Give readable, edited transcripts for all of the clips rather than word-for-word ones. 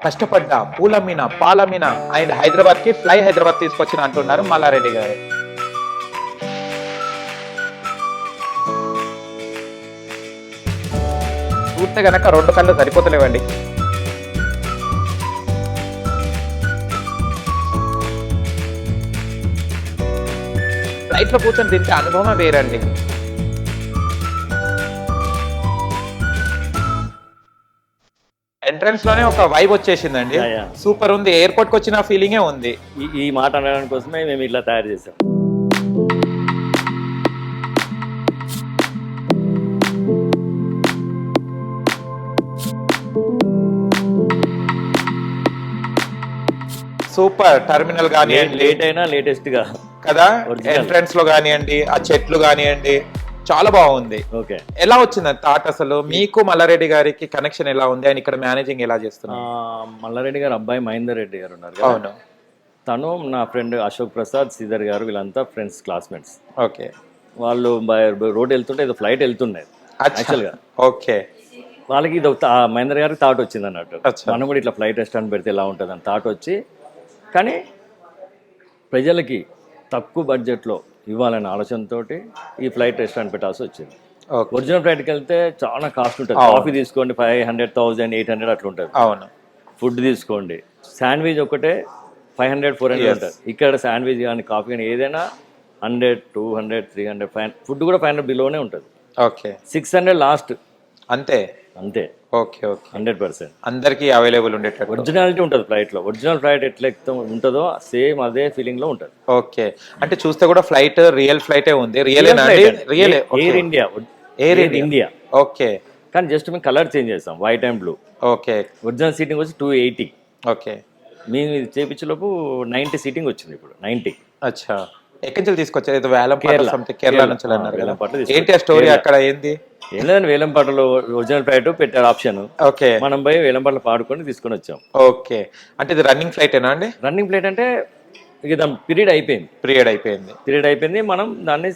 కష్టపడ్డ, పూలమ్మిన, పాలమ్మిన అండ్ హైదరాబాద్‌కి ఫ్లై హైదరాబాద్ తీసుకొచ్చిన అంటున్నారు మల్లారెడ్డి గారు. చూస్తే గనక 2 కళ్ళు సరిపోతలేవండి. ఫ్లైట్‌లో కూర్చొని తింటే అనుభవమే వేరండి. ఎంట్రన్స్ లోనే ఒక వైబ్ వచ్చేసిందండి. Yeah, yeah. సూపర్ ఉంది. ఎయిర్‌పోర్ట్ కొచ్చిన ఫీలింగే ఉంది. ఈ మాట అనడానికి కోసమే మేము ఇట్లా తయారు చేసాం. సూపర్ టెర్మినల్ గానియండి లేట్ అయినా లేటెస్ట్ గా కదా, Original. ఎంట్రన్స్ లో గానియండి, ఆ చెట్లు గానియండి, చాలా బాగుంది. ఓకే. ఎలా వచ్చింది థాట్ అసలు మీకు మల్లారెడ్డి గారికి కనెక్షన్ ఎలా ఉంది, ఆయన ఇక్కడ మేనేజింగ్ ఎలా చేస్తున్నారు? మల్లారెడ్డి గారు అబ్బాయి మహేందర్ రెడ్డి గారు ఉన్నారు కదా, అవును. తను నా ఫ్రెండ్ అశోక్ ప్రసాద్, శ్రీధర్ గారు, వీళ్ళంతా ఫ్రెండ్స్, క్లాస్మేట్స్. ఓకే. వాళ్ళు రోడ్ వెళ్తుంటే ఏదో ఫ్లైట్ వెళ్తున్నాయి యాక్చువల్గా. ఓకే. వాళ్ళకి ఇది మహేందర్ గారికి థాట్ వచ్చింది అన్నట్టు, అచ్చా. మనం కూడా ఇట్లా ఫ్లైట్ రెస్టారెంట్ పెడితే ఎలా ఉంటుంది అని థాట్ వచ్చి, కానీ ప్రజలకి తక్కువ బడ్జెట్లో ఇవ్వాలనే ఆలోచనతో ఈ ఫ్లైట్ రెస్టారెంట్ పెట్టాల్సి వచ్చింది. ఓకే. ఒరిజినల్ ఫ్లైట్కి వెళ్తే చాలా కాస్ట్ ఉంటుంది. అవును. కాఫీ తీసుకోండి 500, 1000, 800 అట్లా ఉంటుంది. అవును. ఫుడ్ తీసుకోండి, శాండ్విచ్ ఒకటే 500, 400 Yes. ఉంటుంది. ఇక్కడ శాండ్విచ్ కానీ కాఫీ కానీ ఏదైనా 100, 200, 300, 500, ఫుడ్ కూడా 500 బిలోనే ఉంటుంది. ఓకే. 600 లాస్ట్, అంతే. అంతే. ఓకే. ఓకే. 100% అందరికి అవైలబుల్ ఉండేటట్టు. ఒరిజినాలిటీ ఉంటుంది ఫ్లైట్లో. ఒరిజినల్ ఫ్లైట్ ఎట్లా ఉంటుందో సేమ్ అదే ఫీలింగ్లో ఉంటుంది. ఓకే. అంటే చూస్తే కూడా ఫ్లైట్ రియల్ ఫ్లైటే ఉంది. Real real air India, air India. Okay. కానీ జస్ట్ మేము కలర్ చేంజ్ చేస్తాం, white and blue. Okay. Original seating వచ్చి 280. ఓకే. మేము ఇది చేపించేలోపు 90 సీటింగ్ వచ్చింది. ఇప్పుడు 90. అచ్చా. ఎక్కడి నుంచి తీసుకొచ్చారు? ఏదో వేలంపాట కేరళ. సంథింగ్ కేరళ నుంచి అన్నారు కదా. వేలంపాటలో ఏంటి ఆ స్టోరీ అక్కడ ఏంది? ఏం లేదండి, వేలంపాటలో ఒరిజినల్ ఫ్లైట్ పెట్టారు ఆప్షన్. ఓకే. మనం పోయి వేలంపాటలు పాడుకొని తీసుకొని వచ్చాం. ఓకే. అంటే ఇది రన్నింగ్ ఫ్లైటేనా అండి? రన్నింగ్ ఫ్లైట్ అంటే ఇక దాని పీరియడ్ అయిపోయింది. పీరియడ్ అయిపోయింది. మనం దాన్ని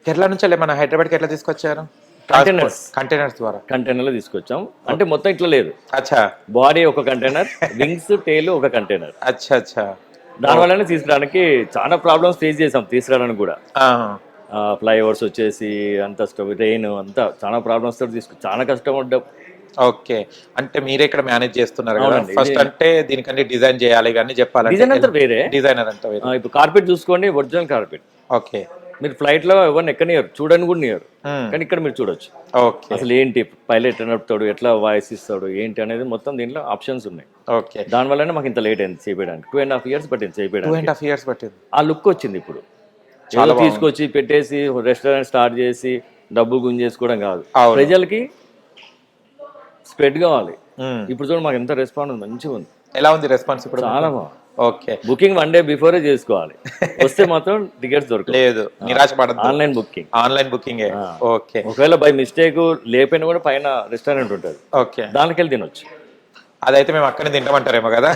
కేరళ నుంచి మన హైదరాబాద్కి ఎట్లా తీసుకొచ్చారు? కంటైనర్స్ ద్వారా. కంటైనర్లో తీసుకొచ్చాం. అంటే మొత్తం ఇట్లా లేదు, అచ్చా. బాడీ ఒక కంటైనర్, వింగ్స్, టైల్ ఒక కంటైనర్. అచ్చా. అచ్చా. దానివల్లనే తీసుకురావడానికి చాలా ప్రాబ్లమ్స్ ఫేస్ చేసాం. తీసుకురావడానికి కూడా ఫ్లైఓవర్స్ వచ్చేసి అంత రెయిన్ అంతా చాలా ప్రాబ్లమ్స్ తోటి చాలా కష్టం ఉంటాం. ఓకే. అంటే మీరే ఇక్కడ మేనేజ్ చేస్తున్నారు కదా. అవునండి. ఫస్ట్ అంటే దీనికన్నీ డిజైన్ చేయాలి కానీ చెప్పాలంటే డిజైన్ అంతా వేరే, డిజైనర్ అంతా వేరే. ఇప్పుడు కార్పెట్ చూసుకోండి, ఒరిజినల్ కార్పెట్. ఓకే. మీరు ఫ్లైట్ లో ఎవరిని ఎక్కనియరు, చూడని కూడా నియరు. కానీ ఇక్కడ మీరు చూడొచ్చు ఓకే. అసలు ఏంటి పైలట్ నడుపుతాడు, ఎట్లా వాయిస్ ఇస్తాడు, ఏంటి అనేది మొత్తం దీంట్లో ఆప్షన్స్ ఉన్నాయి. ఓకే. దానివల్లనే మాకు ఇంత లేట్ అయింది చేయడానికి. 2.5 years పట్టింది చేయడానికి. 2.5 years పట్టింది. ఆ లుక్ వచ్చింది ఇప్పుడు. చాలా తీసుకొచ్చి పెట్టేసి రెస్టారెంట్ స్టార్ట్ చేసి డబ్బు గుంజేసుకోవడం కాదు, అవును. ప్రజలకి స్ప్రెడ్ కావాలి. ఇప్పుడు చూడండి మాకు ఎంత రెస్పాన్స్ మంచిగా ఉంది. ఎలా ఉంది రెస్పాన్స్ ఇప్పుడు? చాలా బాగుంది. ఓకే. బుకింగ్ 1 day బిఫోరే చేసుకోవాలి, వస్తే మాత్రం టికెట్స్ దొరకలేదు. లేదు, నిరాశ పడద్దు. Online booking. Online booking. Okay. ఒకవేళ బై మిస్టేక్ లేకపోయినా కూడా పైన రెస్టారెంట్ ఉంటుంది, ఓకే. దానికి వెళ్ళి తినొచ్చు. అదైతే మేము అక్కడే తింటామంటారేమో కదా.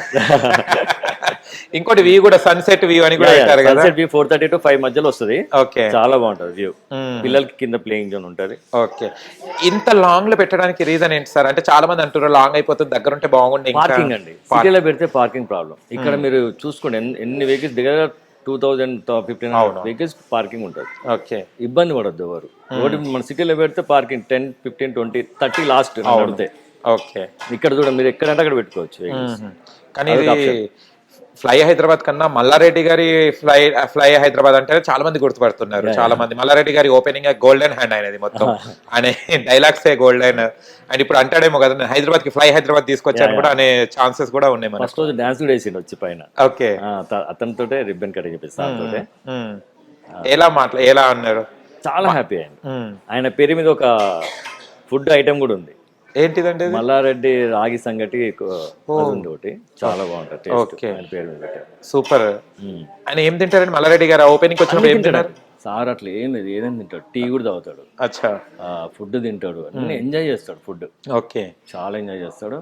ఇంకోటి వ్యూ కూడా, సన్సెట్ వ్యూ అని కూడా అంటారు కదా. సన్సెట్ వ్యూ 4:30 to 5 మధ్యలో వస్తుంది. ఓకే. చాలా బాగుంటుంది వ్యూ. పిల్లలకి కింద ప్లేయింగ్ జోన్ ఉంటుంది. ఓకే. ఇంత లాంగ్ లో పెట్టడానికి రీజన్ ఏంటి సార్? అంటే చాలా మంది అంటారు లాంగ్ అయిపోతుంది, దగ్గర ఉంటే బాగుండే. పార్కింగ్ అండి, సిటీలో పెడితే పార్కింగ్ ప్రాబ్లం. ఇక్కడ మీరు చూసుకోండి ఎన్ని వెహికల్స్, దగ్గర 2000-1500 వెహికల్స్ పార్కింగ్ ఉంటుంది. ఓకే. ఇబ్బంది పడద్దు ఎవరు. ఒకటి మన సిటీలో పెడితే పార్కింగ్ 10, 15, 20, 30 లాస్ట్ పడితే. ఓకే. ఇక్కడ చూడండి మీరు ఎక్కడంటే అక్కడ పెట్టుకోవచ్చు వెహికల్స్. కానీ ఇది ఫ్లై హైదరాబాద్ కన్నా మల్లారెడ్డి గారి ఫ్లై హైదరాబాద్ అంటే చాలా మంది గుర్తుపడుతున్నారు. చాలా మంది మల్లారెడ్డి గారి ఓపెనింగ్ గోల్డెన్ హ్యాండ్ అనేది మొత్తం అనే డైలాగ్స్ గోల్డెన్. అండ్ ఇప్పుడు అంటాడేమో కదా, నేను హైదరాబాద్ కి ఫ్లై హైదరాబాద్ తీసుకొచ్చాను కూడా అనే ఛాన్సెస్ కూడా ఉన్నాయి. ఫస్ట్ రోజు డాన్స్ కూడా వేసిండు వచ్చి పైన. ఓకే. అతనితో రిబ్బన్ కట్ చెప్పేసి ఎలా అన్నారు? చాలా హ్యాపీ అయింది. ఆయన పేరు మీద ఒక ఫుడ్ ఐటమ్ కూడా ఉంది. ఏంటిదంటే? మల్లారెడ్డి రాగి సంగటి ఒకటి చాలా బాగుంటుంది. పేరు మీద సూపర్. ఆయన ఏం తింటారండి మల్లారెడ్డి గారు ఓపెనింగ్ వచ్చినప్పుడు? ఏం తింటారు సార్? అట్లా ఏం లేదు, ఏదైనా తింటాడు. టీ కూడా తాగుతాడు. అచ్చా. ఫుడ్ తింటాడు, అన్ని ఎంజాయ్ చేస్తాడు ఫుడ్. ఓకే. చాలా ఎంజాయ్ చేస్తాడు.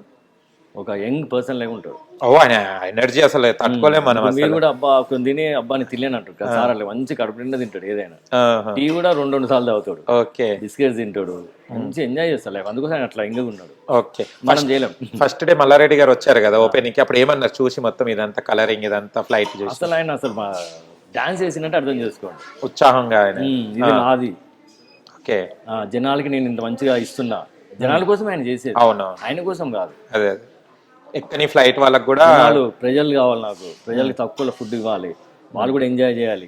ఒక యంగ్ పర్సన్ లాగా ఉంటాడు. ఓ ఆయన ఎనర్జీ అసలు తట్టుకోలేము మనం మీరు అసలు. కూడా అబ్బా కొంచెం తిని అబ్బాని తినలేను అంటారు కదా సార్, అట్లా మంచి కడుపు నిండా తింటాడు ఏదైనా. ఆహా. టీ కూడా 2 సార్లు తాగుతాడు, ఓకే బిస్కెట్స్ తింటాడు, మంచి ఎంజాయ్ చేస్తాడు లైఫ్. అందుకోసం ఆయన అట్లా ఎంగగా ఉన్నాడు, ఓకే. మనం చేయలేం. ఫస్ట్ డే మల్లారెడ్డి గారు వచ్చారు కదా ఓపెనింగ్ కి, అప్పుడు ఏమన్నారు చూసి మొత్తం ఇదంతా కలరింగ్ ఇదంతా ఫ్లైట్ చూసి? అసలు ఆయన అసలు డాన్స్ చేసినట్టు అర్థం చేసుకోండి, ఉత్సాహంగా ఆయన. ఇది నాది, ఓకే జనాలకి నేను ఇంత మంచిగా ఇస్తున్నా, జనాల కోసం ఆయన చేసేది, అవును ఆయన కోసం కాదు. అదే అదే ఎక్కని ఫ్లైట్ వాళ్ళకి కూడా జనాలు ప్రజలు కావాలి, నాకు ప్రజలకి తక్కువ ఫుడ్ ఇవ్వాలి, వాళ్ళు కూడా ఎంజాయ్ చేయాలి,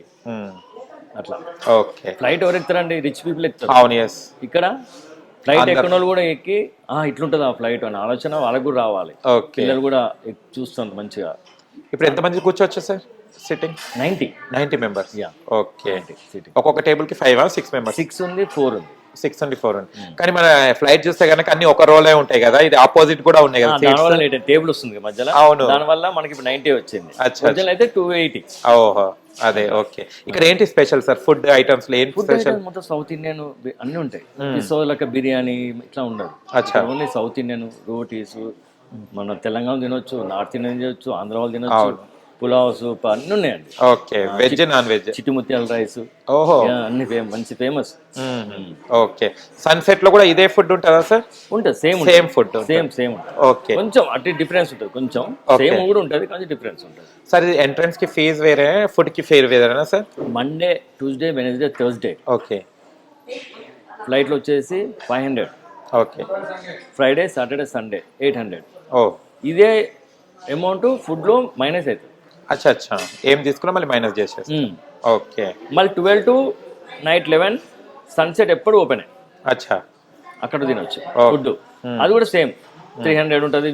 అట్లా. ఓకే ఫ్లైట్ ఎవరు ఎక్కుతారండి? రిచ్ పీపుల్ ఎక్కుతారు. అవును ఎస్. ఇక్కడ ఫ్లైట్ ఎక్కని వాళ్ళు కూడా ఎక్కి ఇట్లుంటుంది ఆ ఫ్లైట్ అనే ఆలోచన వాళ్ళకు కూడా రావాలి. ఓకే పిల్లలు కూడా చూస్తుంది మంచిగా. ఇప్పుడు ఎంతమంది కూర్చోవచ్చు sir sitting? 90 members. Yeah. Okay seating ఒక్కొక్క టేబుల్ కి 5 6 మెంబర్స్? 6 ఉంది, 4 ఉంది. 6 and 4 ఉంది. కానీ మన ఫ్లైట్ చూస్తే కనుక అన్ని ఒక రోలే ఉంటాయి కదా, ఇది ఆపోజిట్ కూడా ఉన్నాయి కదా దానివల్ల లేట్ టేబుల్ వస్తుంది మధ్యలో. అవును. దానివల్ల మనకి ఇప్పుడు 90 వచ్చింది, అచ్చా. మధ్యలో అయితే 280. ఓహో అదే ఓకే. ఇక్కడ ఏంటి స్పెషల్ సార్ ఫుడ్ ఐటమ్స్ లో? ఏంటి ఫుడ్ స్పెషల్? మొత్తం సౌత్ ఇండియన్ అన్ని ఉంటాయి. సో లెక్క బిర్యానీ ఇట్లా ఉండదు, అచ్చా. Only south Indian rotis. మన తెలంగాణ తినొచ్చు, నార్త్ ఇండియన్ తినొచ్చు, ఆంధ్ర వాళ్ళు తినొచ్చు, పులావ్ సూప్ అన్ని ఉన్నాయండి. Okay veg non veg? చిట్టుముత్యాల రైస్, ఓహో అన్ని మంచి ఫేమస్. ఓకే సన్సెట్ లో కూడా ఇదే ఫుడ్ ఉంటుందా సార్? ఉంటుంది, సేమ్ ఫుడ్ సేమ్ ఉంటుంది. ఓకే కొంచెం అటు డిఫరెన్స్ ఉంటుంది, కొంచెం సేమ్ కూడా ఉంటుంది, కొంచెం డిఫరెన్స్ ఉంటుంది. సార్ ఇది ఎంట్రన్స్ కి ఫీజు వేరే, ఫుడ్ కి ఫేర్ వేరేనా sir? Monday, Tuesday, Wednesday, Thursday. Okay ఫ్లైట్లో వచ్చేసి 500. Okay Friday, Saturday, Sunday 800. ఓ ఇదే అమౌంట్ ఫుడ్లో మైనస్ అవుతుంది. అచ్చా అచ్చా. ఏం తీసుకున్నా మళ్ళీ మైనస్ చేసేసి. ఓకే మళ్ళీ 12 to నైట్ 11 సన్సెట్ ఎప్పుడు ఓపెన్. అచ్చా అక్కడ తినొచ్చు ఫుడ్. అది కూడా సేమ్ 300 ఉంటుంది,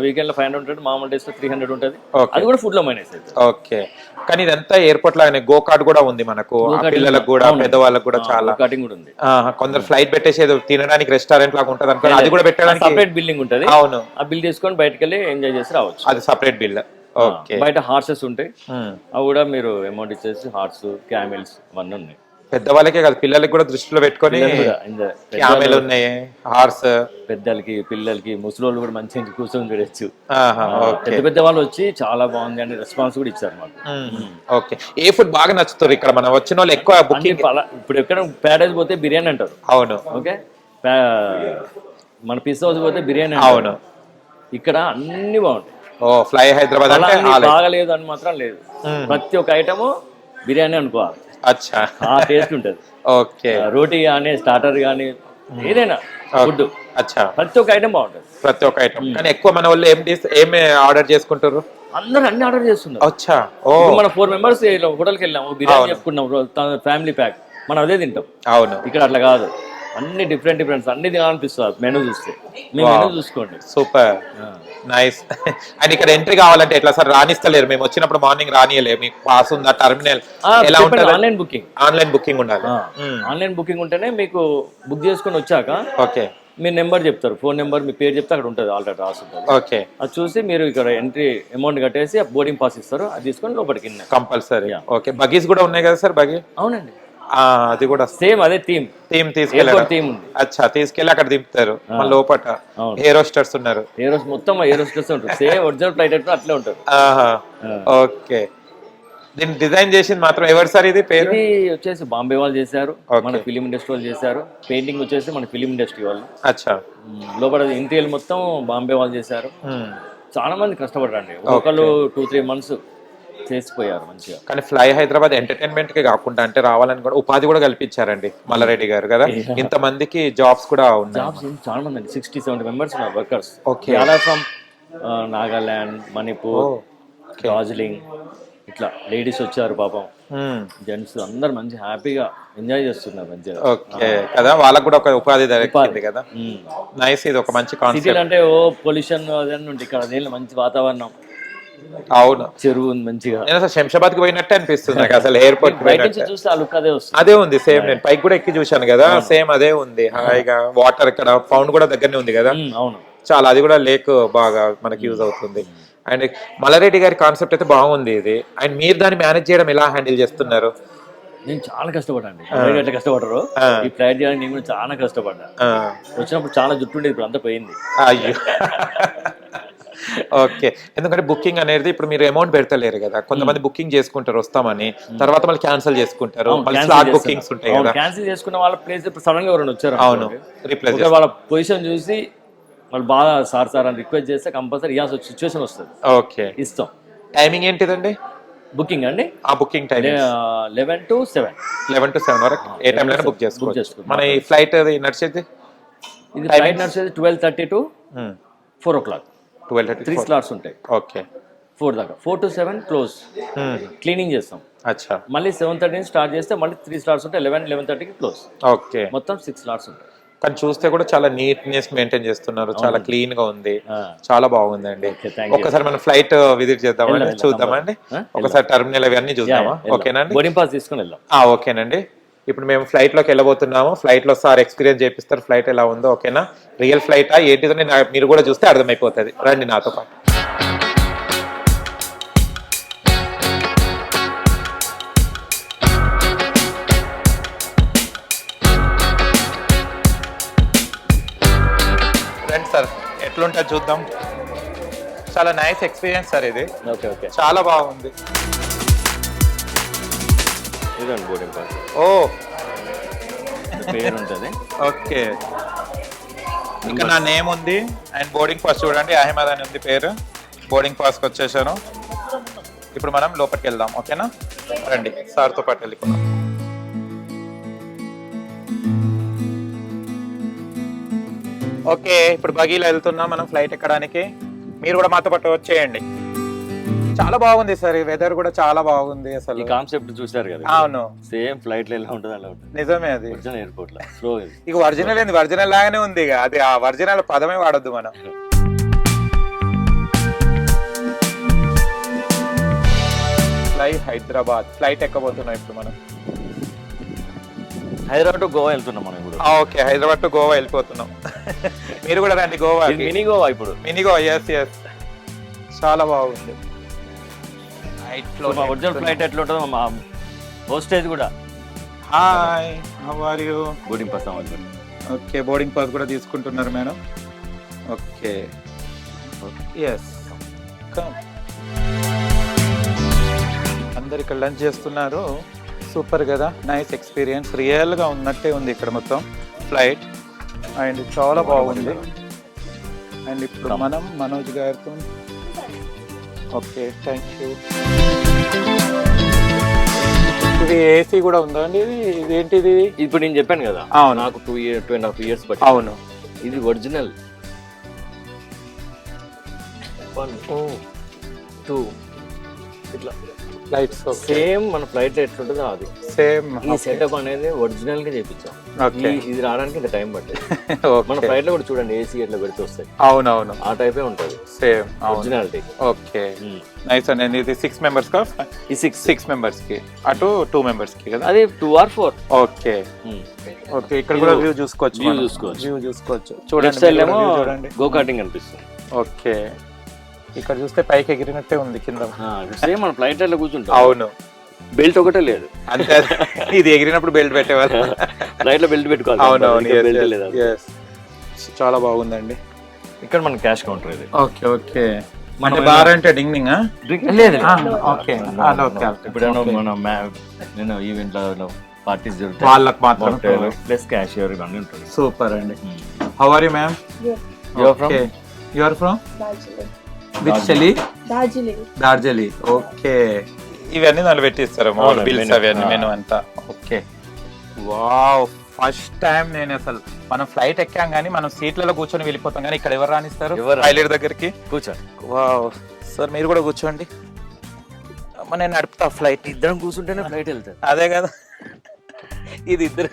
వీకెండ్ లో 500 ఉంటుంది, మామూలు డేస్ లో 300 ఉంటుంది. అది కూడా ఫుడ్ లో మైనస్ అవుతుంది. ఓకే కానీ ఇదంతా ఎయిర్పోర్ట్ లాగానే గో కార్ట్ కూడా ఉంది మనకు, పిల్లలకు కూడా పెద్దవాళ్ళకి కూడా చాలా. కటింగ్ కూడా ఉంది. కొందరు ఫ్లైట్ పెట్టేసి ఏదో తినడానికి రెస్టారెంట్ లాగా ఉంటుంది అనుకో, అది కూడా పెట్టడానికి సపరేట్ బిల్డింగ్ ఉంటుంది. అవును ఆ బిల్ తీసుకొని బయటకు వెళ్ళి ఎంజాయ్ చేసి రావచ్చు, అది సపరేట్ బిల్. ఓకే బయట హార్సెస్ ఉంటాయి, అవి కూడా మీరు అమౌంట్ ఇచ్చేసి హార్స్, క్యామెల్స్ అవన్నీ ఉన్నాయి. పెద్దవాళ్ళకే కాదు పిల్లలకి కూడా దృష్టిలో పెట్టుకొని క్యామెల్ ఉన్నాయి, హార్స్. పెద్దలకి, పిల్లలకి, ముసలోళ్ళు కూడా మంచిగా కూర్చొని చూడొచ్చు. పెద్ద పెద్ద వాళ్ళు వచ్చి చాలా బాగుంది అని రెస్పాన్స్ కూడా ఇచ్చారు మాకు. ఓకే ఏ ఫుడ్ బాగా నచ్చుతారు ఇక్కడ? మనం వచ్చిన వాళ్ళు ఎక్కువ బుకింగ్. ఇప్పుడు ఎక్కడ ప్యారడైజ్ పోతే బిర్యానీ అంటారు. అవును ఓకే, మన పిజ్జా హౌస్ పోతే బిర్యానీ. అవును, ఇక్కడ అన్ని బాగుంటాయి. ఓ ఫ్లై హైదరాబాద్ అంటే బాగలేదు అని మాత్రం లేదు, ప్రతి ఒక్క ఐటమ్ బిర్యానీ అనుకోవాలి. అచ్చా ఆ టేస్ట్ ఉంటుంది. ఓకే రోటీ కానీ, స్టార్టర్ కానీ, ఏదైనా ఫుడ్ అచ్చా ప్రతి ఒక్క ఐటమ్ బాగుంటుంది. ప్రతి ఒక్క ఐటమ్. కానీ ఎక్కువ మన వాళ్ళు ఏమి ఆర్డర్ చేసుకుంటారు? అందరూ అన్ని ఆర్డర్ చేస్తున్నారు. అచ్చా ఓ మన 4 మెంబర్స్ హోటల్కి వెళ్ళాము, బిర్యానీ చెప్పుకున్నాం, ఫ్యామిలీ ప్యాక్, మనం అదే తింటాం. అవును ఇక్కడ అట్లా కాదు, అన్ని డిఫరెంట్ అన్ని తినాలనిపిస్తుంది మెనూ చూస్తే. మేము మెనూ చూసుకోండి. Super nice. అండ్ ఇక్కడ ఎంట్రీ కావాలంటే ఎట్లా సార్? రానిస్తలేరు, మేము వచ్చినప్పుడు మార్నింగ్ రానియలేదు. మీకు పాస్ ఉందా? టర్మినల్ ఎలా ఉంటుంది? Online booking. ఆన్లైన్ బుకింగ్ ఉండాలి. ఆన్లైన్ బుకింగ్ ఉంటేనే మీకు బుక్ చేసుకుని వచ్చాక ఓకే మీ నెంబర్ చెప్తారు, ఫోన్ నెంబర్, మీ పేరు చెప్తే అక్కడ ఉంటుంది, ఆల్రెడీ రాసి ఉంటుంది. ఓకే అది చూసి మీరు ఇక్కడ ఎంట్రీ అమౌంట్ కట్టేసి బోర్డింగ్ పాస్ ఇస్తారు, అది తీసుకొని లోపలికి కంపల్సరీ. ఓకే బగీస్ కూడా ఉన్నాయి కదా సార్? బగీ అవునండి, అది కూడా సేమ్ అదే థీమ్ తీసుకెళ్ళారు. థీమ్ ఉంది. అచ్చా తీసుకెళ్ళి అక్కడ దింపుతారు. మళ్ళీ లోపల ఎయిర్ హోస్టర్స్ ఉన్నారు. మొత్తం ఎయిర్ హోస్టర్స్ ఉంటుంది, సేమ్ ఒరిజినల్ ఫ్లైట్ అట్లే ఉంటుంది. ఓకే దీన్ని డిజైన్ చేసింది మాత్రం ఎవరు సార్? ఇది పేరు వచ్చేసి బాంబే వాళ్ళు చేశారు, మన ఫిలిం ఇండస్ట్రీ వాళ్ళు చేశారు. పెయింటింగ్ వచ్చేసి మన ఫిలిం ఇండస్ట్రీ వాళ్ళు. అచ్చా లోపల ఇంటీరియర్ మొత్తం బాంబే వాళ్ళు చేశారు. చాలా మంది కష్టపడ్డారండి, ఒకళ్ళు 2-3 months చేసిపోయారు మంచిగా. కానీ ఫ్లై హైదరాబాద్ ఎంటర్టైన్మెంట్ కి కాకుండా అంటే రావాలని కూడా ఉపాధి కూడా కల్పించారండి మల్లారెడ్డి గారు కదా. ఇంత మందికి జాబ్స్ కూడా ఉన్నాయి. జాబ్స్ చాలా మంది అండి, 60-70 members ఉన్నారు వర్కర్స్. ఓకే చాలా ఫ్రమ్ నాగాలాండ్, మణిపూర్, డార్జిలింగ్, ఇట్లా లేడీస్ వచ్చారు పాపం, జెంట్స్ అందరు మంచి హ్యాపీగా ఎంజాయ్ చేస్తున్నారు మంచిగా. ఓకే కదా, వాళ్ళకి కూడా ఒక ఉపాధి దొరికింది కదా. నైస్, ఇది ఒక మంచి కాన్సెప్ట్. అంటే పొల్యూషన్ అదన్నీ ఉంటుంది, ఇక్కడ అదే మంచి వాతావరణం. అవును చెరువు ఉంది మంచిగా. నేను అసలు శంషాబాద్ కి పోయినట్టే అనిపిస్తుంది నాకు అసలు. ఎయిర్పోర్ట్ చూస్తే ఆ లుక్ అదే వస్తుంది. అదే ఉంది సేమ్. నేను పైకి కూడా ఎక్కి చూశాను కదా, సేమ్ అదే ఉంది. హాయిగా వాటర్ ఇక్కడ పౌండ్ కూడా దగ్గరనే ఉంది కదా. అవును చాలా, అది కూడా లేక్ బాగా మనకి యూజ్ అవుతుంది. అండ్ మల్లారెడ్డి గారి కాన్సెప్ట్ అయితే బాగుంది ఇది. అండ్ మీరు దాన్ని మేనేజ్ చేయడం ఎలా హ్యాండిల్ చేస్తున్నారు? నేను చాలా కష్టపడ్డాను. ఎట్లా కష్టపడ్డారు ఈ ఫ్లైట్ చేయడానికి, నేను కూడా చాలా కష్టపడ్డా. వచ్చినప్పుడు చాలా జుట్టు ఉండేది, ఇప్పుడు అంతా పోయింది. అయ్యో ఓకే, ఎందుకంటే బుకింగ్ అనేది ఇప్పుడు మీరు అమౌంట్ పెడతలేరు కదా, కొంతమంది బుకింగ్ చేసుకుంటారు వస్తామని, తర్వాత మళ్ళీ క్యాన్సిల్ చేసుకుంటారు, మళ్ళీ స్లాట్ బుకింగ్స్ ఉంటాయి కదా. క్యాన్సిల్ చేసుకున్న వాళ్ళ ప్లేస్ ఇప్పుడు సడన్ గా ఎవరైనా వచ్చారు, అవును, రీప్లేస్ వాళ్ళ పొజిషన్ చూసి వాళ్ళు బాగా సార్ అని రిక్వెస్ట్ చేస్తే కంపల్సరీ ఇవ్వాల్సిన సిచ్యువేషన్ వస్తుంది. ఓకే, ఇస్తాం. టైమింగ్ ఏంటిదండి బుకింగ్ అండి? ఆ బుకింగ్ టైం 11 to 7 వరకు ఏ టైంలో బుక్ చేసుకోవచ్చు. మన ఈ ఫ్లైట్ అది నడిచేది, ఇది ఫ్లైట్ నడిచేది 12:30 to 4 o'clock. 12:30 3 స్లాట్స్ ఉంటాయి. ఓకే, 4 దాకా. 4 to 7 క్లోజ్, క్లీనింగ్ చేస్తాం. అచ్చా, మళ్ళీ 7:30 స్టార్ట్ చేస్తే మళ్ళీ 3 స్లాట్స్ ఉంటాయి. 11:30కి క్లోజ్. ఓకే, మొత్తం 6 స్లాట్స్ ఉంటాయి. కానీ చూస్తే కూడా చాలా నీట్నెస్ మెయింటైన్ చేస్తున్నారు, చాలా క్లీన్ గా ఉంది, చాలా బాగుందండి. ఒక్కసారి మనం ఫ్లైట్ విజిట్ చేద్దామండి, చూద్దామండి, ఒకసారి టర్మినల్ అవన్నీ చూద్దామా? ఓకేనండి, బోర్డింగ్ పాస్ తీసుకుని వెళ్దాం. ఓకేనండి. ఇప్పుడు మేము ఫ్లైట్ లోకి వెళ్ళబోతున్నాము. ఫ్లైట్ లో సార్ ఎక్స్పీరియన్స్ చేపిస్తారు ఫ్లైట్ ఎలా ఉందో. ఓకేనా, రియల్ ఫ్లైటా ఏంటిదని మీరు కూడా చూస్తే అర్థమైపోతుంది. రండి నాతో పాటు. రండి సార్, ఎట్లుంటుంది చూద్దాం. చాలా నైస్ ఎక్స్పీరియన్స్ సార్ ఇది. ఓకే ఓకే, చాలా బాగుంది. ఇదండి బోర్డింగ్ పాస్. ఓ, పేరు ఉంటుంది. ఓకే, ఇక్కడ నా నేమ్ ఉంది అండ్ బోర్డింగ్ పాస్ చూడండి, అహ్మద్ అని ఉంది పేరు. బోర్డింగ్ పాస్కి వచ్చేసాను. ఇప్పుడు మనం లోపలికి వెళ్దాం. ఓకేనా, రండి, సార్తో పాటు వెళ్ళిపోదాం. ఓకే, ఇప్పుడు బగీలో వెళ్తున్నాం మనం ఫ్లైట్ ఎక్కడానికి. మీరు కూడా మాతో పాటు వచ్చేయండి. చాలా బాగుంది సార్, ఈ వెదర్ కూడా చాలా బాగుంది అసలు. ఈ కాన్సెప్ట్ చూసారు కదా? అవును, సేమ్ ఫ్లైట్ లో ఎలా ఉంటుంది అలా ఉంటుంది. నిజమే, అది ఒరిజినల్ ఎయిర్పోర్ట్ లో స్లో. ఇక ఒరిజినల్ ఏంది, ఒరిజినల్ లాగానే ఉంది. ఇక అది ఆ ఒరిజినల్ పదమే వాడొద్దు మనం. ఫ్లై హైదరాబాద్ ఫ్లైట్ ఎక్కబోతున్నాం ఇప్పుడు మనం. హైదరాబాద్ టు గోవా వెళ్తున్నాం మనం ఇప్పుడు. ఓకే, హైదరాబాద్ టు గోవా వెళ్ళిపోతున్నాం. మీరు కూడా రండి గోవా. మినీ గోవా ఇప్పుడు. మినీ గోవా, ఎస్ ఎస్, చాలా బాగుంది. మా ఒరిజినల్ ఫ్లైట్ ఎట్లా ఉంటుందో మా హోస్టేజ్ కూడా. Hi, how are you? Boarding pass అవ్వాలి. ఓకే, బోర్డింగ్ పాస్ కూడా తీసుకుంటున్నారు మేడం. ఓకే, ఎస్, అందరు ఇక్కడ లంచ్ చేస్తున్నారు. సూపర్ కదా, నైస్ ఎక్స్పీరియన్స్. రియల్గా ఉన్నట్టే ఉంది ఇక్కడ మొత్తం ఫ్లైట్ అండ్ చాలా బాగుంది. అండ్ ఇప్పుడు మనం మనోజ్ గారితో. Okay, thank you. ఇది ఏసీ కూడా ఉందా అండి? ఇది ఏంటిది? ఇప్పుడు నేను చెప్పాను కదా, అవును, నాకు 2.5 years బట్టి. అవును, ఇది ఒరిజినల్ 1 2 ఇట్లా లైట్స్ సేమ్ మన ఫ్లైట్ ఎట్లుంటుందో అది సేమ్. ఈ సెటప్ అనేది ఒరిజినల్ గా చేపించాం. ఇది రావడానికి ఇంత టైం పట్టింది. మన ఫ్లైట్ లో కూడా చూడండి, ఏసీ ఎట్లా పెడితే వస్తాయి. అవునవును, ఆ టైపే ఉంటుంది సేమ్ ఒరిజినాలిటీ. ఓకే, నైస్ అండి. ఇది 6 members కా? ఈ 6 members కి, అటు 2 members కి కదా? అది 2 or 4. ఓకే ఓకే, ఇక్కడ కూడా వ్యూ చూసుకోవచ్చు. వ్యూ చూసుకోవచ్చు చూడండి. సైడ్ ఏమో చూడండి, గో కార్టింగ్ అనిపిస్తుంది. ఓకే, ఇక్కడ చూస్తే పైకి ఎగిరినట్టే ఉంది కింద. సేమ్ మన ఫ్లైట్ లో కూర్చుంటాం. అవును, బెల్ట్ ఒకటే లేదు అంతే. ఇది ఎగిరినప్పుడు బెల్ట్ పెట్టేవాళ్ళు, ఫ్లైట్ లో బెల్ట్ పెట్టుకోవాలి. అవునవును, బెల్ట్ లేదు. చాలా బాగుందండి. ఇక్కడ మన క్యాష్ కౌంటర్ ఇది. ఓకే ఓకే, మన బార్ అంటే డింగ్ లేదు. ఓకే, ఇప్పుడు నేను ఈవెంట్ లో పార్టీస్ జరుగుతాయి, వాళ్ళకి మాత్రం ప్లస్ క్యాషియర్ ఇవన్నీ ఉంటుంది. సూపర్ అండి. How are you ma'am? You are from which city? Darjeeling. Okay, ఇవన్నీ దాన్ని పెట్టిస్తారు బిల్స్ అవన్నీ మెనూ అంతా. ఓకే, వావ్, ఫస్ట్ టైం నేను అసలు మనం ఫ్లైట్ ఎక్కాం కానీ మనం సీట్లలో కూర్చొని వెళ్ళిపోతాం కానీ ఇక్కడ ఎవరు రానిస్తారు పైలట్ దగ్గరికి కూర్చోండి. వావ్ సార్, మీరు కూడా కూర్చోండి. నేను నడుపుతా ఫ్లైట్. ఇద్దరం కూర్చుంటేనే ఫ్లైట్ వెళ్తారు. అదే కదా, ఇది ఇద్దరు.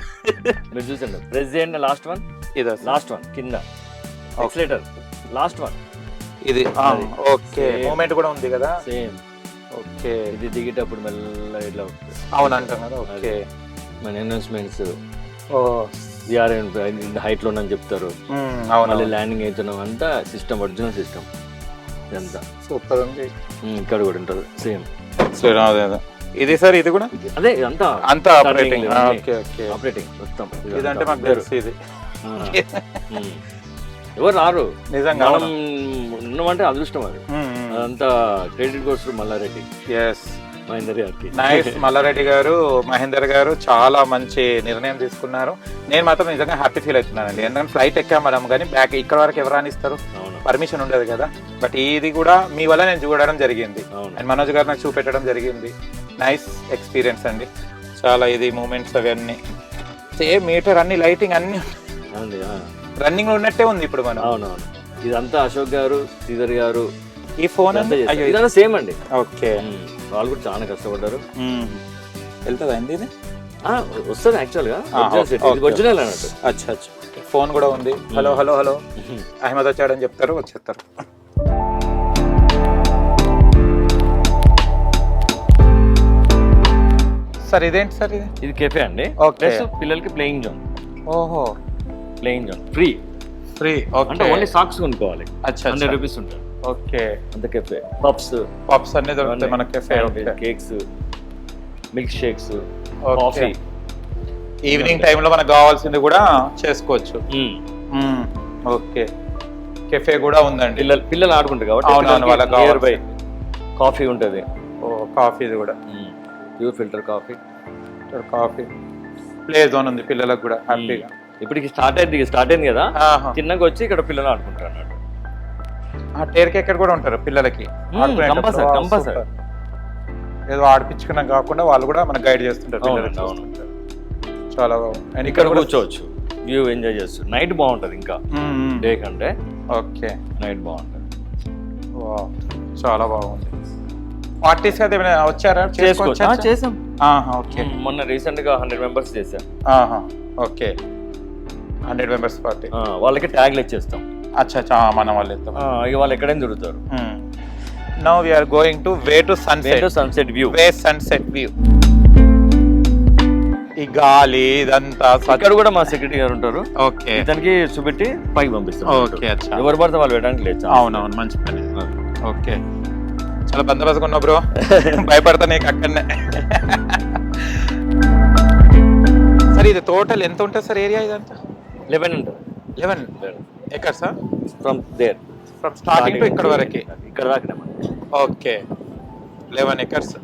మీరు చూసండి, ప్రెసిడెంట్ లాస్ట్ వన్, ఇది లాస్ట్ వన్ కింద ఎక్సలేటర్ లాస్ట్ వన్ ఇది. ఓకే, మూమెంట్ కూడా ఉంది కదా సేమ్. ఓకే, ఇది దిగేటప్పుడు మెల్ల ఇట్లా అవును అంటాం కదా. ఓకే, మన అనౌన్స్మెంట్స్ ఓ హైట్ లో అని చెప్తారు. మళ్ళీ ల్యాండింగ్ అవుతున్నాం, అంతా సిస్టమ్, ఒరిజినల్ సిస్టమ్ ఇదంతా. సూపర్ ఉంది. ఇక్కడ కూడా ఉంటుంది సేమ్. ఇది సార్, ఇది కూడా అదే అంతా ఆపరేటింగ్. ఓకే ఓకే, ఆపరేటింగ్ మొత్తం ఇదంటే మాకు తెలుసు ఇది. ఎవరు రారు నిజంగా మనం ఉన్నామంటే అదృష్టం అది. అదంతా credit goes to Malla Reddy. Yes, Mahender గారికి. నైస్. మల్లారెడ్డి గారు, మహేందర్ గారు చాలా మంచి నిర్ణయం తీసుకున్నారు. నేను మాత్రం నిజంగా హ్యాపీ ఫీల్ అవుతున్నానండి. ఎందుకంటే ఫ్లైట్ ఎక్కాం మనం, కానీ బ్యాక్ ఇక్కడ వరకు ఎవరు రానిస్తారు, పర్మిషన్ ఉండదు కదా. బట్ ఇది కూడా మీ వల్ల నేను చూడడం జరిగింది అండ్ మనోజ్ గారు నాకు చూపెట్టడం జరిగింది. నైస్ ఎక్స్పీరియన్స్ అండి చాలా. ఇది మూమెంట్స్ అవన్నీ సేమ్ మీటర్ అన్ని లైటింగ్ అన్ని రన్నింగ్ లో ఉన్నట్టే ఉంది ఇప్పుడు మనం. అవునవును. ఇదంతా అశోక్ గారు, శ్రీధర్ గారు. ఈ ఫోన్ ఇదంతా సేమ్ అండి. ఓకే, వాళ్ళు కూడా చాలా కష్టపడ్డారు. వెళ్తుందా అండి ఇది? వస్తుంది యాక్చువల్గా, ఒరిజినల్ అన్నట్టు. అచ్చా అచ్చా. ఫోన్ కూడా ఉంది. హలో హలో హలో అహ్మద్ వచ్చాడని చెప్తారు, వచ్చేస్తారు. సార్ ఇదేంటి సార్? ఇది కెఫే అండి. పిల్లలకి ప్లేయింగ్ జోన్. ఓహో, ప్లేయింగ్ జోన్ ఫ్రీ. ఫ్రీ అంటే ఓన్లీ సాక్స్ కొనుక్కోవాలి. అచ్చా, 100 రూపీస్ ఉంటుంది. ఓకే, అంత కెఫే. పబ్స్ అన్ని దొరుకుతాయి మన cafe. Cakes, milk shakes, coffee. Evening టైంలో మనకు కావాల్సింది కూడా చేసుకోవచ్చు. ఓకే, కెఫే కూడా ఉందండి. పిల్లలు ఆడుకుంటారు కాబట్టి వాళ్ళకి నియర్ బై కాఫీ ఉంటుంది. కాఫీ కూడా pure filter coffee. Play zone ఉంది పిల్లలకు కూడా హ్యాపీగా. ఇప్పటికి స్టార్ట్ అయింది కదా, చిన్నగా వచ్చి ఇక్కడ పిల్లలు ఆడుకుంటారు అన్నట్టు. టేర్ కేకర్ కూడా ఉంటారు పిల్లలకి. కంపల్సరీ ఏదో ఆడిపించుకున్నాం కాకుండా వాళ్ళు కూడా మనకు గైడ్ చేస్తుంటారు. చాలా బాగుంది. అండ్ ఇక్కడ కూర్చోవచ్చు, వ్యూ ఎంజాయ్ చేస్తారు. నైట్ బాగుంటది, ఇంకా డే కంటే. ఓకే, నైట్ బాగుంటది. చాలా బాగుంది. పార్టీస్ అయితే వచ్చారా? చేసాం. ఓకే, మొన్న రీసెంట్ గా 100 మెంబర్స్ చేసాం. Okay, 100 members party. వాళ్ళకి ట్యాగ్లు ఇచ్చేస్తాం. అచ్చా, మన వాళ్ళు ఇస్తాం. ఇక వాళ్ళు ఎక్కడైనా తిరుగుతారు. Now we are going to way to sunset view. Sunset view. ఈ గాలి ఇదంతా. ఇక్కడ కూడా మా సెక్యూరిటీ గారు ఉంటారు. ఓకే, ఇతనికి చూపెట్టి పైకి పంపిస్తాం. ఓకే, అచ్చా. ఎవరు పడితే వాళ్ళు పెట్టడానికి లేదు. అవునవును, మంచి పని. ఓకే, చాలా బందోబస్తుగా ఉన్నావు బ్రో. భయపడతా నీకు అక్కడనే. సార్ ఇది టోటల్ ఎంత ఉంటుంది సార్ ఏరియా ఇదంతా? 11 ఉంటుంది. 11 ఎకర్స్ ఫ్రమ్ స్టార్టింగ్ టు ఇక్కడ వరకు. ఇక్కడ దాకా. Okay, 11 acres.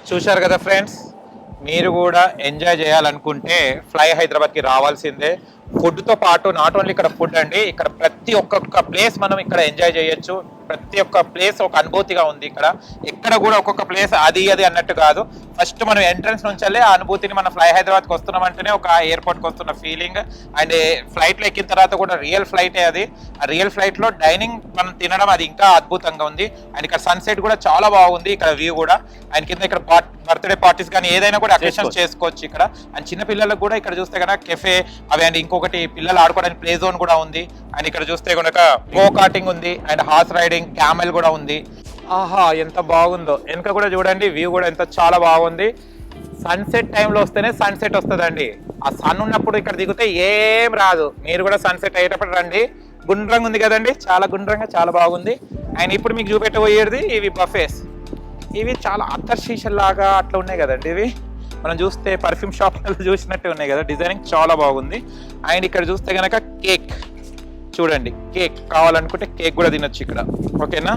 చూశారు కదా ఫ్రెండ్స్, మీరు కూడా ఎంజాయ్ చేయాలనుకుంటే ఫ్లై హైదరాబాద్కి రావాల్సిందే. ఫుడ్తో పాటు నాట్ ఓన్లీ ఇక్కడ ఫుడ్ అండి, ఇక్కడ ప్రతి ఒక్కొక్క ప్లేస్ మనం ఇక్కడ ఎంజాయ్ చేయొచ్చు. ప్రతి ఒక్క ప్లేస్ ఒక అనుభూతిగా ఉంది. ఇక్కడ కూడా ఒక్కొక్క ప్లేస్ అది అన్నట్టు కాదు. ఫస్ట్ మనం ఎంట్రన్స్ నుంచి ఆ అనుభూతిని మనం ఫ్లై హైదరాబాద్కి వస్తున్నామంటేనే ఒక ఎయిర్పోర్ట్కి వస్తున్న ఫీలింగ్. అండ్ ఫ్లైట్లో ఎక్కిన తర్వాత కూడా రియల్ ఫ్లైటే అది. ఆ రియల్ ఫ్లైట్లో డైనింగ్ మనం తినడం అది ఇంకా అద్భుతంగా ఉంది. అండ్ ఇక్కడ సన్సెట్ కూడా చాలా బాగుంది. ఇక్కడ వ్యూ కూడా. అండ్ కింద ఇక్కడ బర్త్డే పార్టీస్ కానీ ఏదైనా కూడా అకేషన్ చేసుకోవచ్చు ఇక్కడ. అండ్ చిన్న పిల్లలకు కూడా ఇక్కడ చూస్తే కనుక కెఫే అవి, అండ్ ఇంకొకటి పిల్లలు ఆడుకోవడానికి ప్లే జోన్ కూడా ఉంది. అండ్ ఇక్కడ చూస్తే కనుక గో కార్టింగ్ ఉంది, అండ్ హార్స్ రైడింగ్, క్యామెల్ కూడా ఉంది. ఆహా, ఎంత బాగుందో. వెనక కూడా చూడండి, వ్యూ కూడా ఎంత చాలా బాగుంది. సన్సెట్ టైంలో వస్తేనే సన్సెట్ వస్తుందండి. ఆ సన్ ఉన్నప్పుడు ఇక్కడ దిగితే ఏం రాదు. మీరు కూడా సన్సెట్ అయ్యేటప్పుడు రండి. గుండ్రంగా ఉంది కదండి, చాలా గుండ్రంగా, చాలా బాగుంది. అండ్ ఇప్పుడు మీకు చూపెట్టబోయేది ఇవి బఫేస్. ఇవి చాలా అత్తర్ శీషల్లాగా అట్లా ఉన్నాయి కదండి. ఇవి మనం చూస్తే పర్ఫ్యూమ్ షాప్లలో చూసినట్టే ఉన్నాయి కదా. డిజైనింగ్ చాలా బాగుంది. అండ్ ఇక్కడ చూస్తే కనుక కేక్ చూడండి, కేక్ కావాలనుకుంటే కేక్ కూడా తినొచ్చు ఇక్కడ. ఓకేనా,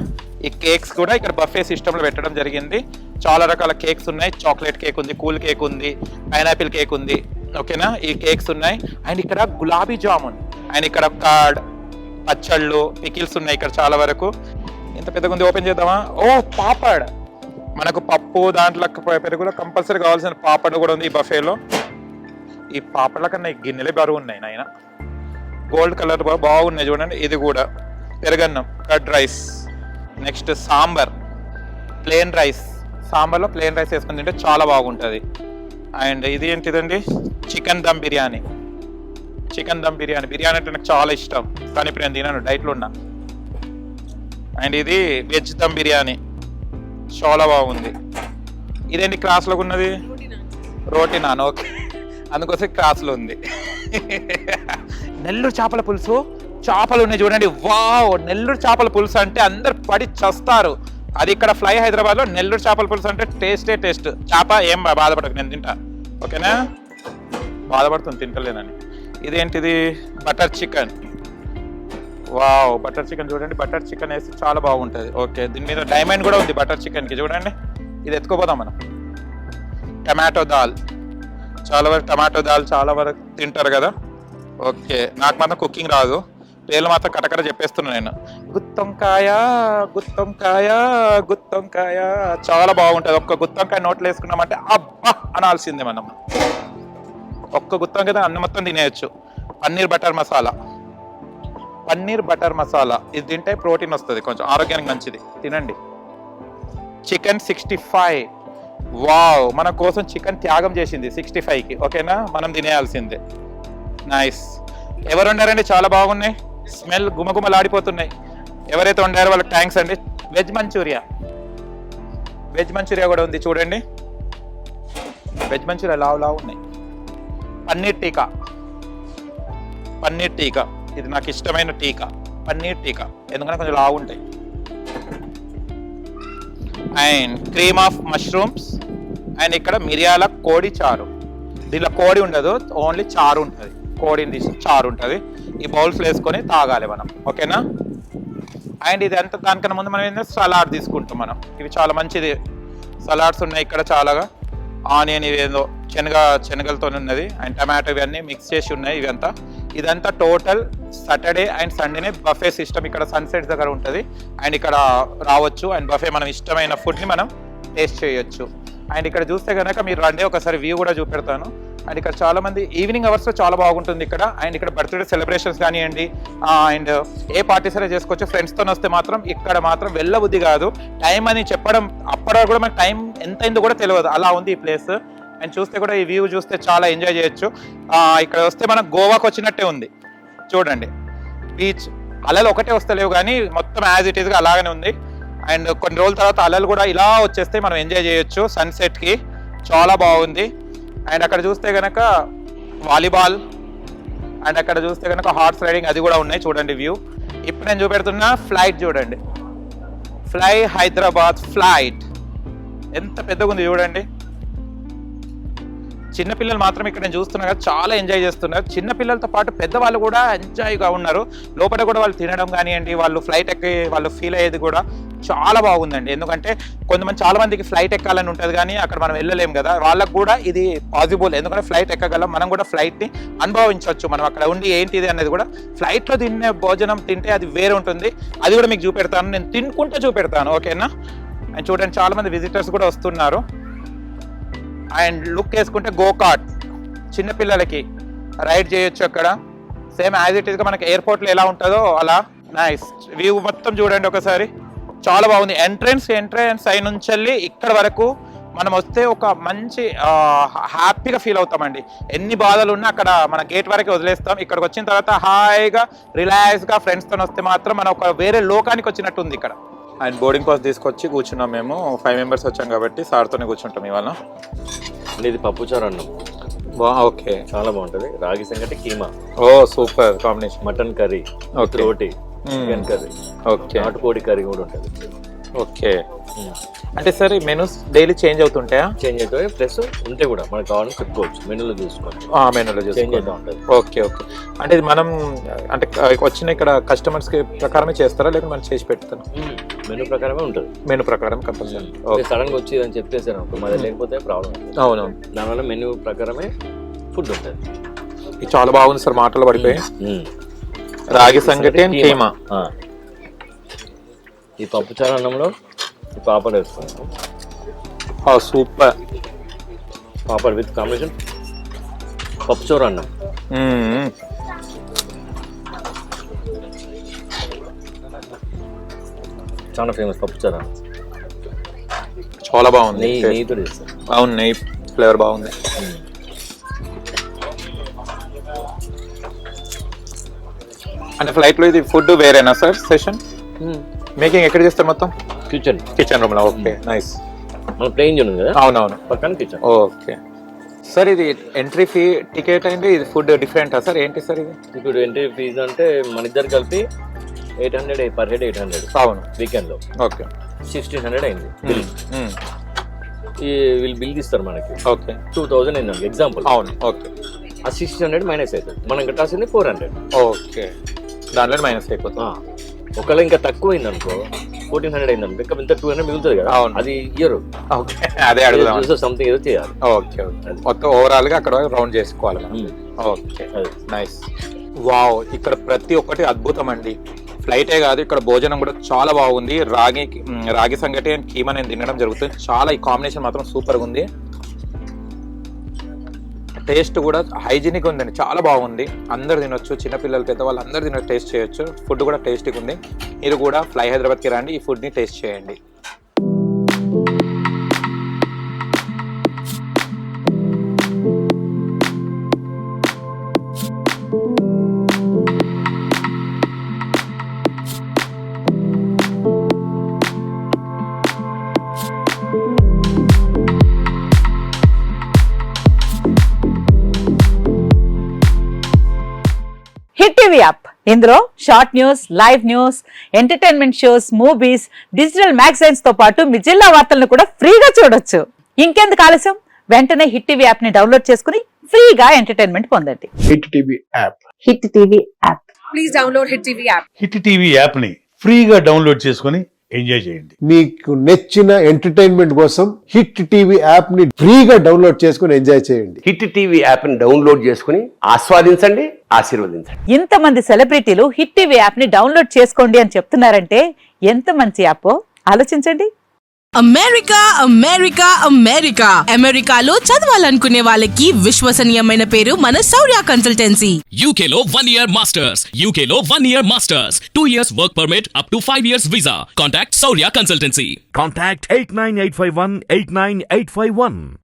ఈ కేక్స్ కూడా ఇక్కడ బఫే సిస్టంలో పెట్టడం జరిగింది. చాలా రకాల కేక్స్ ఉన్నాయి. చాక్లెట్ కేక్ ఉంది, కూల్ కేక్ ఉంది, పైనాపిల్ కేక్ ఉంది. ఓకేనా, ఈ కేక్స్ ఉన్నాయి. అండ్ ఇక్కడ గులాబీ జామున్, అండ్ ఇక్కడ కార్డ్, పచ్చళ్ళు, పికిల్స్ ఉన్నాయి ఇక్కడ చాలా వరకు. ఎంత పెద్దగా ఉంది, ఓపెన్ చేద్దామా? ఓ, పాపడ్. మనకు పప్పు దాంట్లో పెరుగులో కంపల్సరీ కావాల్సిన పాపడ్ కూడా ఉంది ఈ బఫేలో. ఈ పాపడ్ల కన్నా ఈ గిన్నెలే బరువు ఉన్నాయి నాయన. గోల్డ్ కలర్ బాగున్నాయి చూడండి. ఇది కూడా పెరుగన్నం, curd rice, next sambar, plain rice. సాంబార్లో ప్లేన్ రైస్ వేసుకుని తింటే చాలా బాగుంటుంది. అండ్ ఇది ఏంటిదండి, చికెన్ దమ్ బిర్యానీ. చికెన్ దమ్ బిర్యానీ అంటే నాకు చాలా ఇష్టం, కానీ ఇప్పుడు నేను తినాను, డైట్లో ఉన్నా. అండ్ ఇది వెజ్ దమ్ బిర్యానీ, చాలా బాగుంది. ఇదేంటి క్రాస్లో ఉన్నది? రోటీ నాన్. ఓకే, అందుకోసం క్రాస్లో ఉంది. నెల్లూరు చేపల పులుసు, చేపలు ఉన్నాయి చూడండి. వావ్, నెల్లూరు చేపల పులుసు అంటే అందరు పడి చస్తారు. అది ఇక్కడ ఫ్లై హైదరాబాద్లో నెల్లూరు చేపల పులుసు అంటే టేస్టే టేస్ట్. చేప ఏం బాధపడకు, నేను తింటా. ఓకేనా, బాధపడుతుంది తింటలేనని. ఇదేంటిది? Butter chicken. Wow, butter chicken చూడండి. బటర్ చికెన్ వేసి చాలా బాగుంటుంది. ఓకే, దీని మీద డైమండ్ కూడా ఉంది బటర్ చికెన్కి. చూడండి, ఇది ఎత్తుకోపోదాం మనం. టమాటో దాల్, చాలా వరకు టమాటో దాల్ చాలా వరకు తింటారు కదా. ఓకే, నాకు మాత్రం కుకింగ్ రాదు, పేర్లు మాత్రం కటకట చెప్పేస్తున్నా నేను. గుత్తొంకాయ గుత్తొంకాయ గుత్తొంకాయ చాలా బాగుంటుంది. ఒక్క గుత్తొంకాయ నోట్లో వేసుకున్నామంటే అబ్బా అనాల్సిందే మనం. ఒక్క గుత్తొంకాయ అన్నం మొత్తం తినేయచ్చు. పన్నీర్ బటర్ మసాలా, పన్నీర్ బటర్ మసాలా ఇది తింటే ప్రోటీన్ వస్తుంది, కొంచెం ఆరోగ్యానికి మంచిది, తినండి. చికెన్ 65, వావ్, మన కోసం చికెన్ త్యాగం చేసింది 65కి. ఓకేనా, మనం తినేయాల్సిందే. నైస్. ఎవరు వండారండి? చాలా బాగున్నాయి, స్మెల్ గుమగుమలాడిపోతున్నాయి. ఎవరైతే వండారో వాళ్ళకి థ్యాంక్స్ అండి. వెజ్ మంచూరియా, వెజ్ మంచూరియా కూడా ఉంది చూడండి. వెజ్ మంచూరియా లావు ఉన్నాయి. పన్నీర్ టీకా, పన్నీర్ టీకా ఇది నాకు ఇష్టమైన టీకా, పన్నీర్ టీకా, ఎందుకంటే కొంచెం లావు ఉంటాయి. And cream of mushrooms. And ఇక్కడ మిరియాల కోడి చారు. దీనిలో కోడి ఉండదు, ఓన్లీ చారు ఉంటుంది. కోడిని తీసి చారు ఉంటుంది. ఈ బౌల్స్లో వేసుకొని తాగాలి మనం. ఓకేనా. అండ్ ఇది అంతా దానికన్నా ముందు మనం ఏంటంటే సలాడ్ తీసుకుంటాం మనం. ఇవి చాలా మంచిది. సలాడ్స్ ఉన్నాయి ఇక్కడ చాలాగా. ఆనియన్ ఇవేందో శనగలతో ఉన్నది. అండ్ టమాటో ఇవన్నీ మిక్స్ చేసి ఉన్నాయి. ఇదంతా టోటల్ సాటర్డే అండ్ సండేనే బఫే సిస్టమ్. ఇక్కడ సన్సెట్ దగ్గర ఉంటుంది. అండ్ ఇక్కడ రావచ్చు అండ్ బఫే మనం ఇష్టమైన ఫుడ్ని మనం టేస్ట్ చేయొచ్చు. అండ్ ఇక్కడ చూస్తే కనుక మీరు రండి, ఒకసారి వ్యూ కూడా చూపెడతాను. అండ్ ఇక్కడ చాలా మంది ఈవినింగ్ అవర్స్లో చాలా బాగుంటుంది ఇక్కడ. అండ్ ఇక్కడ బర్త్డే సెలబ్రేషన్స్ కానివ్వండి, అండ్ ఏ పార్టీస్ అయినా చేసుకోవచ్చు. ఫ్రెండ్స్తో వస్తే మాత్రం ఇక్కడ మాత్రం వెళ్ళబుద్ధి కాదు. టైం అని చెప్పడం అప్పటి కూడా మనకు టైం ఎంత అయిందో కూడా తెలియదు, అలా ఉంది ఈ ప్లేస్. అండ్ చూస్తే కూడా ఈ వ్యూ చూస్తే చాలా ఎంజాయ్ చేయొచ్చు. ఇక్కడ వస్తే మనం గోవాకి వచ్చినట్టే ఉంది చూడండి. బీచ్ అలలు ఒకటే వస్తలేవు కానీ మొత్తం యాజ్ ఇట్ ఈస్గా అలాగనే ఉంది. అండ్ కొన్ని రోజుల తర్వాత అలలు కూడా ఇలా వచ్చేస్తే మనం ఎంజాయ్ చేయొచ్చు సన్సెట్కి. చాలా బాగుంది. అండ్ అక్కడ చూస్తే కనుక వాలీబాల్, అండ్ అక్కడ చూస్తే కనుక హార్స్ రైడింగ్ అది కూడా ఉన్నాయి చూడండి వ్యూ. ఇప్పుడు నేను చూపెడుతున్నా ఫ్లైట్ చూడండి. ఫ్లై హైదరాబాద్ ఫ్లైట్ ఎంత పెద్దగా ఉంది చూడండి. చిన్నపిల్లలు మాత్రం ఇక్కడ నేను చూస్తున్నా కదా చాలా ఎంజాయ్ చేస్తున్నారు. చిన్నపిల్లలతో పాటు పెద్దవాళ్ళు కూడా ఎంజాయ్గా ఉన్నారు. లోపల కూడా వాళ్ళు తినడం కానివ్వండి, వాళ్ళు ఫ్లైట్ ఎక్కి వాళ్ళు ఫీల్ అయ్యేది కూడా చాలా బాగుందండి. ఎందుకంటే చాలా మందికి ఫ్లైట్ ఎక్కాలని ఉంటుంది కానీ అక్కడ మనం వెళ్ళలేము కదా, వాళ్ళకు కూడా ఇది పాసిబుల్. ఎందుకంటే ఫ్లైట్ ఎక్కగలం, మనం కూడా ఫ్లైట్ని అనుభవించవచ్చు. మనం అక్కడ ఉండి ఏంటిది అనేది కూడా ఫ్లైట్లో తినే భోజనం తింటే అది వేరే ఉంటుంది. అది కూడా మీకు చూపెడతాను, నేను తినుకుంటూ చూపెడతాను. ఓకేనా. అండ్ చూడండి చాలా మంది విజిటర్స్ కూడా వస్తున్నారు. అండ్ లుక్ వేసుకుంటే గోకార్ట్ చిన్నపిల్లలకి రైడ్ చేయొచ్చు అక్కడ. సేమ్ యాజ్ ఇట్ ఈస్గా మనకి ఎయిర్పోర్ట్లో ఎలా ఉంటుందో అలా. నైస్ వ్యూ మొత్తం చూడండి ఒకసారి, చాలా బాగుంది. ఎంట్రన్స్ అయిన నుంచి ఇక్కడ వరకు మనం వస్తే ఒక మంచి హ్యాపీగా ఫీల్ అవుతామండి. ఎన్ని బాధలు ఉన్నా అక్కడ మన గేట్ వరకే వదిలేస్తాం. ఇక్కడికి వచ్చిన తర్వాత హాయిగా రిలాక్స్గా ఫ్రెండ్స్తో వస్తే మాత్రం మనం ఒక వేరే లోకానికి వచ్చినట్టు ఉంది ఇక్కడ. అండ్ బోర్డింగ్ పాస్ తీసుకొచ్చి కూర్చున్నాం. మేము 5 మెంబర్స్ వచ్చాం కాబట్టి సార్తోనే కూర్చుంటాం ఇవాళ. ఇది పప్పుచారు అన్నం. ఓకే, చాలా బాగుంటుంది. రాగి సంగటి కీమా, ఓ super combination. Mutton curry, roti, chicken curry, okay, నాటుకోడి కర్రీ కూడా ఉంటుంది. ఓకే, అంటే సార్ మెనూస్ డైలీ చేంజ్ అవుతుంటాయా? చేంజ్ అవుతాయి, ప్లస్ ఉంటే కూడా మనకు కావాలని చెప్పుకోవచ్చు. మెనూలో చూసుకోవచ్చు, మెనూలో చేంజ్ అవుతూ ఉంటుంది. Okay okay. అంటే ఇది మనం అంటే వచ్చిన ఇక్కడ కస్టమర్స్ కి ప్రకారమే చేస్తారా లేకపోతే మనం చేసి పెడతాం? మెనూ ప్రకారమే ఉంటుంది. మెనూ ప్రకారం కంపల్సరీ. సడన్ గా వచ్చి అని చెప్పేసారు అనుకో, మరి లేకపోతే ప్రాబ్లం. అవునవును, దానివల్ల మెనూ ప్రకారమే ఫుడ్ ఉంటుంది. ఇది చాలా బాగుంది సార్, మాటలు పడిపోయి. రాగి సంగటి కీమా. ఈ పప్పుచారు అన్నంలో ఈ పాపడ్ వేసుకుంటాం. సూపర్. పాపడ్ విత్ కాంబినేషన్ పప్పుచారు అన్నం. చాలా ఫేమస్ పప్పుచారు అన్నం. చాలా బాగుంది. నెయ్యితో చేస్తారు. అవును, నెయ్యి ఫ్లేవర్ బాగుంది. అంటే ఫ్లైట్లో ఇది ఫుడ్ వేరేనా సార్? సెషన్ మేకింగ్ ఎక్కడ చేస్తారు మొత్తం? కిచెన్ రూమ్ లో. Okay, nice. మన ప్లేన్ ఉంది కదా, అవునవును, పక్కన కిచెన్. Okay sir. ఇది ఎంట్రీ ఫీ టికెట్ అయింది, ఇది ఫుడ్ డిఫరెంటా సార్? ఏంటి సార్ ఇది? ఇప్పుడు ఎంట్రీ ఫీజు అంటే మన ఇద్దరు కలిపి 800 పర్ హెడ్. 800. అవును, వీకెండ్ లో. ఓకే, 1600 అయింది బిల్. వీళ్ళు బిల్ తీస్తారు మనకి. ఓకే, 2000 అయింది ఎగ్జాంపుల్. అవును, ఓకే. ఆ 1600 మైనస్ అవుతుంది, మనం కట్టాల్సింది 400. ఓకే, దాంట్లో మైనస్ అయిపోతుంది. ఒకవేళ ఇంకా తక్కువ అయింది అనుకో 1400 అయింది అనుకో, ఇంకా ఇంత 200 మిగులుతుంది కదా, అవును. అది ఇయర్ ఓకే, అదే అడుగుదాం. సంథింగ్ ఏదో చేయాలి. ఓకే, మొత్తం ఓవరాల్ గా అక్కడ రౌండ్ చేసుకోవాలి మనం. Okay, nice. వావ్, ఇక్కడ ప్రతి ఒక్కటి అద్భుతం అండి. ఫ్లైటే కాదు, ఇక్కడ భోజనం కూడా చాలా బాగుంది. రాగి సంగటి అండ్ కీమా నేను తినడం జరుగుతుంది. చాలా ఈ కాంబినేషన్ మాత్రం సూపర్గా ఉంది. టేస్ట్ కూడా హైజీనిక్ ఉందండి, చాలా బాగుంది. అందరు తినొచ్చు, చిన్నపిల్లలు పెద్దవాళ్ళు అందరు టేస్ట్ చేయొచ్చు. ఫుడ్ కూడా టేస్టీగా ఉంది. మీరు కూడా ఫ్లై హైదరాబాద్కి రండి, ఈ ఫుడ్ని టేస్ట్ చేయండి. హిట్ టీవీ యాప్, ఇందులో short news, live news, entertainment shows, movies, digital magazines తో పాటు మీ జిల్లా వార్తలను కూడా ఫ్రీగా చూడొచ్చు. ఇంకెందుకు ఆలస్యం, వెంటనే హిట్ టీవీ యాప్ ని డౌన్లోడ్ చేసుకుని ఫ్రీగా ఎంటర్టైన్మెంట్ పొందండి. Hit TV app. Hit TV app. Please download hit TV app. Hit TV app ని ఫ్రీగా డౌన్లోడ్ చేసుకొని ఎంజాయ్ చేయండి. మీకు నచ్చిన ఎంటర్టైన్మెంట్ కోసం హిట్ టీవీ యాప్ ని ఫ్రీగా డౌన్లోడ్ చేసుకుని ఎంజాయ్ చేయండి. హిట్ టీవీ యాప్ ని డౌన్లోడ్ చేసుకుని ఆస్వాదించండి, ఆశీర్వదించండి. ఇంతమంది సెలబ్రిటీలు హిట్ టీవీ యాప్ ని డౌన్లోడ్ చేసుకోండి అని చెప్తున్నారంటే ఎంత మంచి యాప్ ఆలోచించండి. అమెరికా అమెరికా అమెరికా అమెరికాలో చదవాలనుకునే వాళ్ళకి విశ్వసనీయమైన పేరు మన శౌర్య కన్సల్టెన్సీ. UK లో 1 year masters, UK లో 1 year masters, 2 years work permit up to 5 years visa. Contact Saurya Consultancy. Contact 89851 89851.